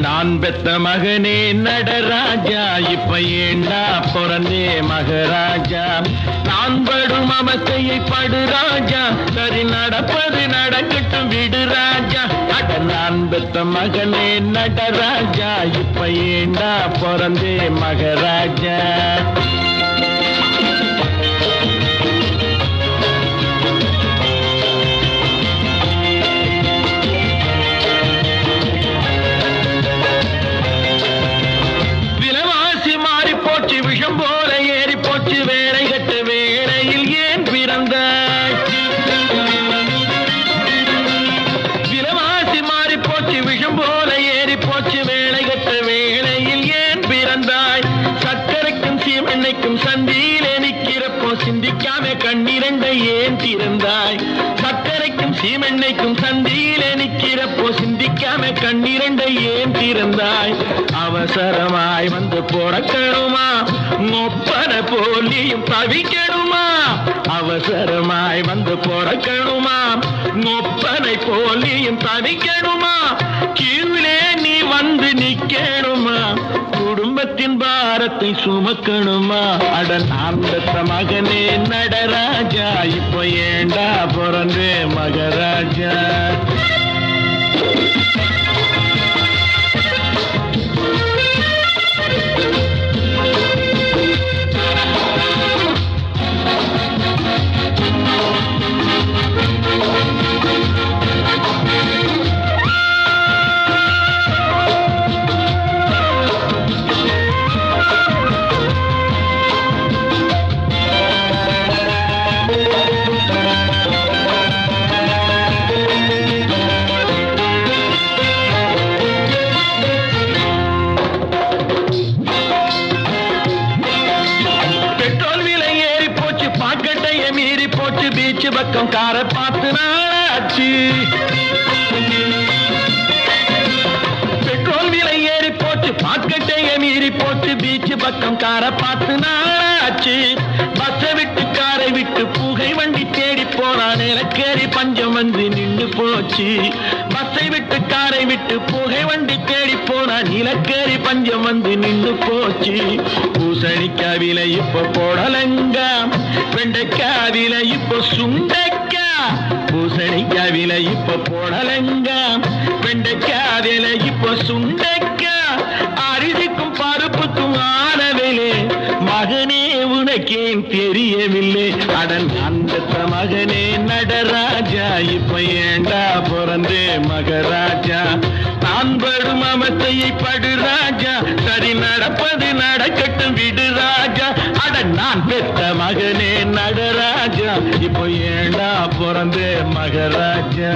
நான் பெத்த மகனே நடராஜா, இப்ப ஏண்டா பிறந்தே மகராஜா. நான் படும் அவஸ்தையை படு ராஜா, சரி நடப்பது நடக்கட்டும் விடு ராஜா. அட நான் பெத்த மகனே நடராஜா, இப்ப ஏண்டா பிறந்தே மகராஜா. விஷம் போல ஏறி போச்சு வேலை கட்ட வேளையில் ஏன் பிறந்தாய்? விலவாசி மாறி போச்சு விஷம் போல ஏறி போச்சு வேலை கட்ட வேளையில் ஏன் பிறந்தாய்? சக்கரைக்கும் சீமெண்ணைக்கும் சந்தியிலே நிற்கிறப்போ சிந்திக்காம கண்ணிரண்டை ஏன் திறந்தாய்? சக்கரைக்கும் சீமெண்ணைக்கும் சந்தியிலே நிற்கிறப்போ சிந்திக்காம கண்ணிரண்டை ஏன் திறந்தாய்? அவசரமாய் வந்து பிறக்கணுமா, மொப்பன போலியும் தவிக்கணுமா? அவசரமாய் வந்து பிறக்கணுமா, மொப்பனை போலியும் தவிக்கணுமா? கீழே நீ வந்து நிக்கணுமா, குடும்பத்தின் பாரத்தை சுமக்கணுமா? அட நான் பெற்ற மகனே நடராஜா, இப்ப ஏண்டா பிறந்தே மகராஜா. பீச்சு பக்கம் காரை பார்த்து நாளாச்சு, பெட்ரோல் விலை ஏறி போச்சு, பாக்கெட்டைய மீறி போச்சு, பீச்சு பக்கம் காரை பார்த்து நாளாச்சு. பஸ்ஸை விட்டு காரை விட்டு புகை வண்டி தேடி போனா நிலக்கேறி பஞ்சம் வந்து நின்று போச்சு. பஸ்ஸை விட்டு காரை விட்டு புகை வண்டி தேடி போனா நிலக்கேறி பஞ்சம் வந்து நின்று போச்சு. பூசணிக்காய் விலை இப்ப போடலங்க, வெண்டைக்காய் விலை இப்ப சுண்டைக்கா. பூசணிக்காய் விலை இப்ப போடலங்க, வெண்டைக்காய் விலை இப்ப சுண்டைக்கா. அரிசிக்கும் பருப்புக்கும் ஆன விலை மகனே உனக்கேன் தெரியவில்லை? அடன் அந்த மகனே நடராஜா, இப்ப ஏண்டா பிறந்தே மகராஜா. நான் படும் அவஸ்தையை படு ராஜா, சரி நடப்பது நடக்கட்டும் விடு ராஜா. அட நான் பெற்ற மகனே நடராஜா, இப்ப ஏண்டா பிறந்தே மகராஜா.